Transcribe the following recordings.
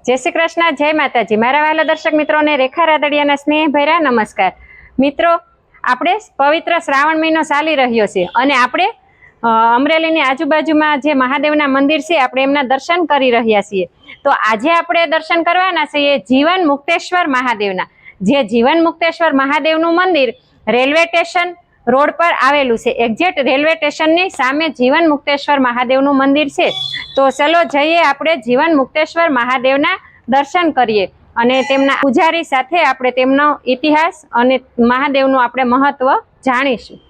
जय श्री कृष्ण, जय माताजी। मारा वाला दर्शक मित्रों ने रेखा रादड़ियाना स्नेह भर्या नमस्कार। मित्रों, આપણે પવિત્ર શ્રાવણ મહિનો ચાલી રહ્યો છે અને આપણે અમરેલીની આજુબાજુમાં જે મહાદેવના મંદિર છે આપણે એમના દર્શન કરી રહ્યા છીએ। તો આજે આપણે દર્શન કરવાના છીએ જીવન મુક્તેશ્વર મહાદેવના। જે જીવન મુક્તેશ્વર મહાદેવનું મંદિર રેલવે સ્ટેશન રોડ પર આવેલું છે। એક્ઝેક્ટ રેલવે સ્ટેશનની સામે જીવન મુક્તેશ્વર મહાદેવનું મંદિર છે। તો ચલો જઈએ આપણે જીવન મુક્તેશ્વર મહાદેવના દર્શન કરીએ અને તેમના પૂજારી સાથે આપણે તેમનો ઇતિહાસ અને મહાદેવનું આપણે મહત્વ જાણીશું।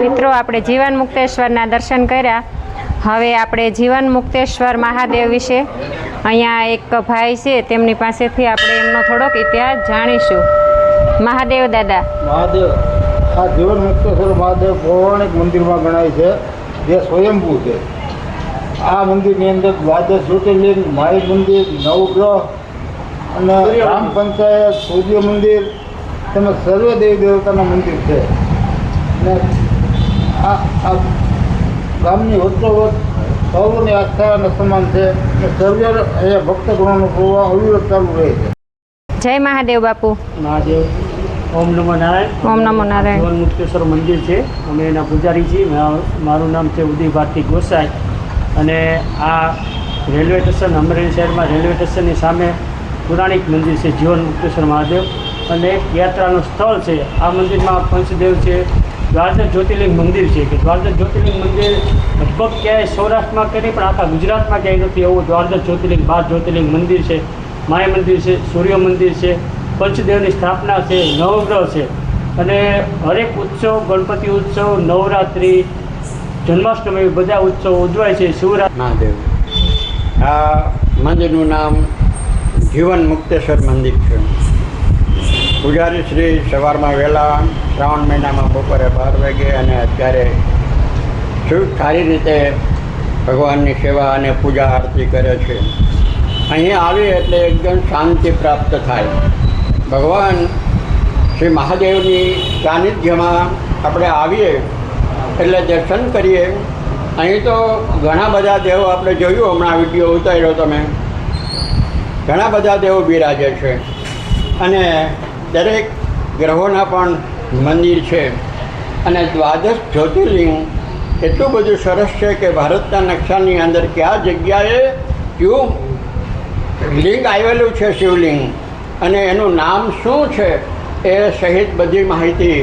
મિત્રો આપણે જીવન મુક્તેશ્વરના દર્શન કર્યા. હવે આપણે જીવન મુક્તેશ્વર મહાદેવ વિશે અહીંયા એક ભાઈ છે તેમની પાસેથી આપણે એમનો થોડોક ઇતિહાસ જાણીશું. મહાદેવ દાદા. મહાદેવ આ જીવન મુક્તેશ્વર મહાદેવ પૌરાણિક મંદિરમાં ગણાય છે, જે સ્વયંભૂ છે. આ મંદિરની અંદર દ્વાદશ જ્યોતિર્લિંગ, માઈ મંદિર, નવગ્રહ અને ગ્રામ પંચાયત, સૂર્ય મંદિર તેમજ સર્વે દેવી દેવતાના મંદિર છે. અને આ ગામની વચ્ચોવચ્ચ સૌની આસ્થા અને સમાન છે અને સર્વે અહીંયા ભક્તગણોનો પ્રવાહ અવિરત ચાલુ રહે છે. જય મહાદેવ બાપુ. મહાદેવ. ઓમ નમો નારાયણ. ઓમ નમો નારાયણ. જીવન મુક્તેશ્વર મંદિર છે, અમે એના પૂજારી છીએ. મારું નામ છે ઉદય ભારતી ગોસાઈ અને આ રેલવે સ્ટેશન, અમરેલી શહેરમાં રેલવે સ્ટેશનની સામે પૌરાણિક મંદિર છે જીવન મુક્તેશ્વર મહાદેવ, અને એક યાત્રાનું સ્થળ છે. આ મંદિરમાં પંચદેવ છે, દ્વારદશ જ્યોતિર્લિંગ મંદિર છે કે દ્વારદશ જ્યોતિર્લિંગ મંદિર લગભગ ક્યાંય સૌરાષ્ટ્રમાં કે નહીં પણ આખા ગુજરાતમાં ક્યાંય નથી એવું દ્વારદશ જ્યોતિર્લિંગ 12 જ્યોતિર્લિંગ મંદિર છે. માય મંદિર છે, સૂર્ય મંદિર છે, પંચદેવની સ્થાપના છે, નવગ્રહ છે, અને હરેક ઉત્સવ, ગણપતિ ઉત્સવ, નવરાત્રિ, જન્માષ્ટમી બધા ઉત્સવો ઉજવાય છે. શિવરાત્રિ. મહાદેવ. આ મંદિરનું નામ જીવન મુક્તેશ્વર મંદિર છે. પૂજારી શ્રી સવારમાં વહેલા શ્રાવણ મહિનામાં બપોરે 12 વાગે અને અત્યારે સારી રીતે ભગવાનની સેવા અને પૂજા આરતી કરે છે. અહીં આવી એટલે એકદમ શાંતિ પ્રાપ્ત થાય. ભગવાન શ્રી મહાદેવની સાનિધ્યમાં આપણે આવીએ એટલે દર્શન કરીએ. અહીં તો ઘણા બધા દેવો આપણે જોયું, હમણાં વિડીયો ઉતાર્યો તમે, ઘણા બધા દેવો બિરાજે છે અને દરેક ગ્રહોના પણ મંદિર છે. અને દ્વાદશ જ્યોતિર્લિંગ એટલું બધું સરસ છે કે ભારતના નકશાની અંદર કયા જગ્યાએ કયું લિંગ આવેલું છે, શિવલિંગ, અને એનું નામ શું છે એ સહિત બધી માહિતી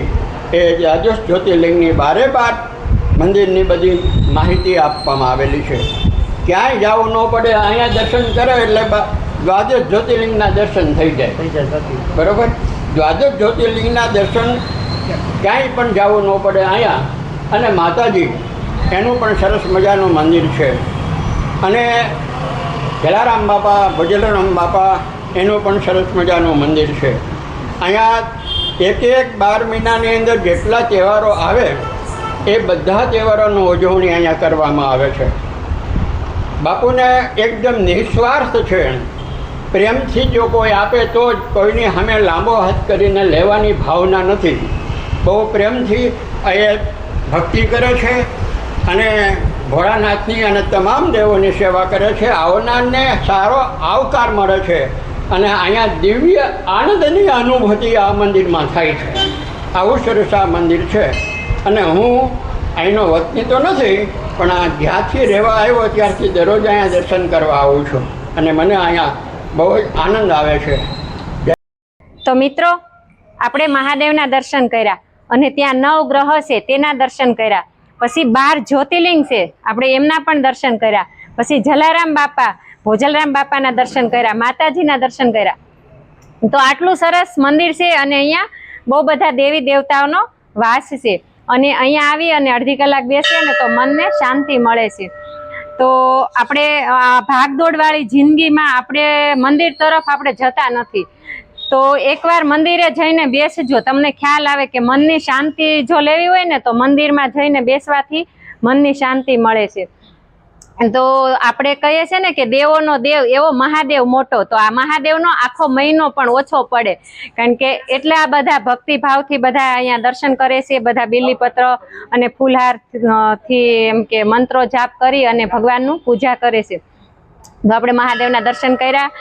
એ દ્વાદશ જ્યોતિર્લિંગની 12 મંદિરની બધી માહિતી આપવામાં આવેલી છે. ક્યાંય જવું ન પડે, અહીંયા દર્શન કરો એટલે દ્વાદશ જ્યોતિર્લિંગના દર્શન થઈ જાય. બરાબર? દ્વાદશ જ્યોતિર્લિંગના દર્શન ક્યાંય પણ જવું ન પડે અહીંયા. અને માતાજી એનું પણ સરસ મજાનું મંદિર છે. અને જલારામ બાપા, ભજલારામ બાપા એનું પણ સરસ મજાનું મંદિર છે. અહીંયા એક 12 મહિનાની અંદર જેટલા તહેવારો આવે એ બધા તહેવારોની ઉજવણી અહીંયા કરવામાં આવે છે. બાપુને એકદમ નિસ્વાર્થ છે. પ્રેમથી જો કોઈ આપે તો જ, કોઈની સામે લાંબો હાથ કરીને લેવાની ભાવના નથી. બહુ પ્રેમથી એ ભક્તિ કરે છે અને ભોળાનાથની અને તમામ દેવોની સેવા કરે છે. આવનારને સારો આવકાર મળે છે અને અહીંયા દિવ્ય આનંદની અનુભૂતિ આ મંદિરમાં થાય છે. આવું સરસ આ મંદિર છે. અને હું અહીંનો વતની તો નથી, પણ આ જ્યાંથી રહેવા આવ્યો ત્યારથી દરરોજ અહીંયા દર્શન કરવા આવું છું અને મને અહીંયા બહુ જ આનંદ આવે છે. તો મિત્રો આપણે મહાદેવના દર્શન કર્યા. અને ત્યાં 9 ગ્રહ છે તેના દર્શન કર્યા. પછી 12 જ્યોતિર્લિંગ છે આપણે એમના પણ દર્શન કર્યા. પછી જલારામ બાપા, ભોજલરામ બાપાના દર્શન કર્યા, માતાજીના દર્શન કર્યા. તો આટલું સરસ મંદિર છે અને અહીંયા બહુ બધા દેવી દેવતાઓનો વાસ છે. અને અહીંયા આવી અને અડધી કલાક બેસીએ ને તો મનને શાંતિ મળે છે. તો આપણે ભાગદોડવાળી જિંદગીમાં આપણે મંદિર તરફ આપણે જતા નથી. તો એકવાર મંદિરે જઈને બેસજો, તમને ખ્યાલ આવે કે મનની શાંતિ જો લેવી હોય ને તો મંદિરમાં જઈને બેસવાથી મનની શાંતિ મળે છે. તો આપણે કહીએ છીએ ને કે દેવોનો દેવ એવો મહાદેવ મોટો, તો આ મહાદેવનો આખો મહિનો પણ ઓછો પડે, કારણ કે એટલા બધા ભક્તિભાવથી બધા અહીંયા દર્શન કરે છે. બધા બીલીપત્ર અને ફૂલહાર થી એમ કે મંત્રો જાપ કરી અને ભગવાનનું પૂજા કરે છે. તો આપણે મહાદેવના દર્શન કર્યા.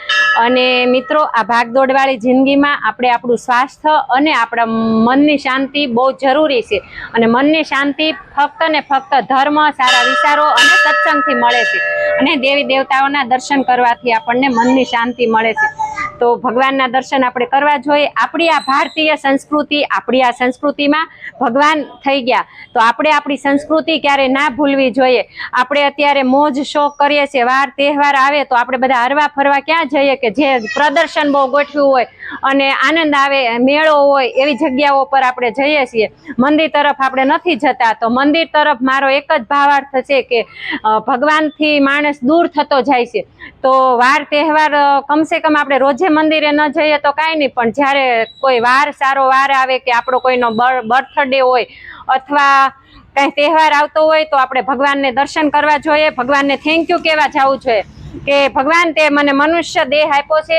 અને મિત્રો, આ ભાગદોડવાળી જિંદગીમાં આપણે આપણું સ્વાસ્થ્ય અને આપણા મનની શાંતિ બહુ જરૂરી છે. અને મનની શાંતિ ફક્ત ને ફક્ત ધર્મ, સારા વિચારો અને સત્સંગથી મળે છે. અને દેવી દેવતાઓના દર્શન કરવાથી આપણને મનની શાંતિ મળે છે. તો ભગવાનના દર્શન આપણે કરવા જોઈએ. આપણી આ ભારતીય સંસ્કૃતિ, આપણી આ સંસ્કૃતિમાં ભગવાન થઈ ગયા, તો આપણે આપણી સંસ્કૃતિ ક્યારે ના ભૂલવી જોઈએ. આપણે અત્યારે મોજ શોખ કરીએ છીએ, વાર તહેવાર આવે તો આપણે બધા હરવા ફરવા ક્યાં જઈએ કે જે પ્રદર્શન બહુ ગોઠવ્યું હોય અને આનંદ આવે, મેળો હોય એવી જગ્યાઓ પર આપણે જઈએ છીએ. મંદિર તરફ આપણે નથી જતા. તો મંદિર તરફ મારો એક જ ભાવાર્થ છે કે ભગવાનથી માણસ દૂર થતો જાય છે. તો વાર તહેવાર કમસે કમ આપણે રોજે મંદિરે ન જઈએ તો કાંઈ નહીં, પણ જ્યારે કોઈ વાર સારો વાર આવે કે આપણો કોઈનો બર્થડે હોય અથવા કંઈ તહેવાર આવતો હોય તો આપણે ભગવાનને દર્શન કરવા જોઈએ. ભગવાનને થેન્ક યુ કહેવા જવું જોઈએ કે ભગવાન તે મને મનુષ્ય દેહ આપ્યો છે,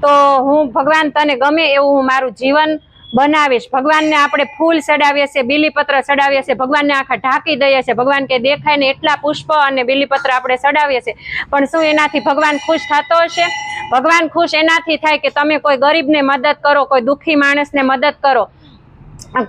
તો હું ભગવાન તને ગમે એવું હું મારું જીવન બનાવીશ. ભગવાનને આપણે ફૂલ ચડાવીએ છીએ, બીલીપત્ર ચડાવીએ છીએ, ભગવાનને આખા ઢાંકી દઈએ છીએ. ભગવાન કે દેખાય ને એટલા પુષ્પ અને બીલીપત્ર આપણે ચડાવીએ છીએ, પણ શું એનાથી ભગવાન ખુશ થતો હશે? ભગવાન ખુશ એનાથી થાય કે તમે કોઈ ગરીબને મદદ કરો, કોઈ દુઃખી માણસને મદદ કરો,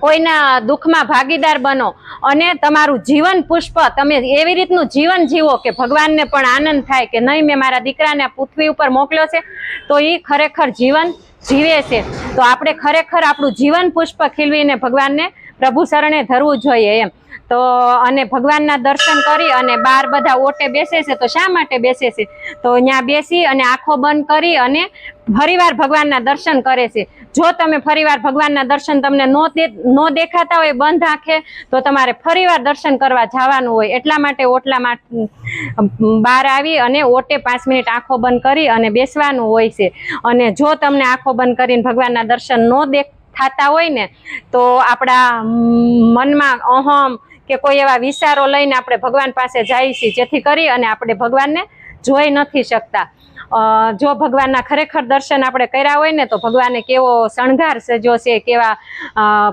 કોઈના દુઃખમાં ભાગીદાર બનો અને તમારું જીવન પુષ્પ તમે એવી રીતનું જીવન જીવો કે ભગવાનને પણ આનંદ થાય કે નહીં, મેં મારા દીકરાને પૃથ્વી ઉપર મોકલ્યો છે તો એ ખરેખર જીવન જીવે છે. તો આપણે ખરેખર આપણું જીવન પુષ્પ ખીલવીને ભગવાનને પ્રભુ શરણે ધરવું જોઈએ એમ. તો અને ભગવાનના દર્શન કરી અને બહાર બધા ઓટે બેસે છે. તો શા માટે બેસે છે? તો ત્યાં બેસી અને આંખો બંધ કરી અને ફરીવાર ભગવાનના દર્શન કરે છે. જો તમે ફરીવાર ભગવાનના દર્શન તમને નો દેખાતા હોય બંધ આંખે, તો તમારે ફરીવાર દર્શન કરવા જવાનું હોય. એટલા માટે ઓટલામાં બહાર આવી અને ઓટે 5 મિનિટ આંખો બંધ કરી અને બેસવાનું હોય છે. અને જો તમને આંખો બંધ કરીને ભગવાનના દર્શન થતા હોય ને તો આપણા મનમાં અહમ કે કોઈ એવા વિચારો લઈને આપણે ભગવાન પાસે જઈએ છીએ, જેથી કરી અને આપણે ભગવાનને જોઈ નથી શકતા. જો ભગવાનના ખરેખર દર્શન આપણે કર્યા હોય ને તો ભગવાનને કેવો શણગાર સજ્યો છે, કેવા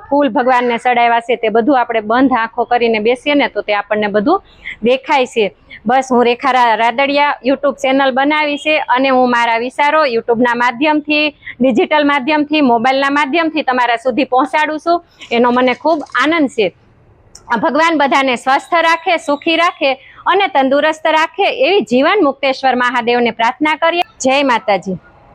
ફૂલ ભગવાનને ચડાવ્યા છે, તે બધું આપણે બંધ આંખો કરીને બેસીએ ને તો તે આપણને બધું દેખાય છે. બસ હું રેખા રાદડિયા યુટ્યુબ ચેનલ બનાવી છે અને હું મારા વિચારો યુટ્યુબના માધ્યમથી, ડિજિટલ માધ્યમથી, મોબાઈલના માધ્યમથી તમારા સુધી પહોંચાડું છું. એનો મને ખૂબ આનંદ છે. ભગવાન બધાને સ્વસ્થ રાખે, સુખી રાખે અને તંદુરસ્ત રાખે એવી જીવન મુક્તેશ્વર મહાદેવને પ્રાર્થના કરીએ. જય માતાજી.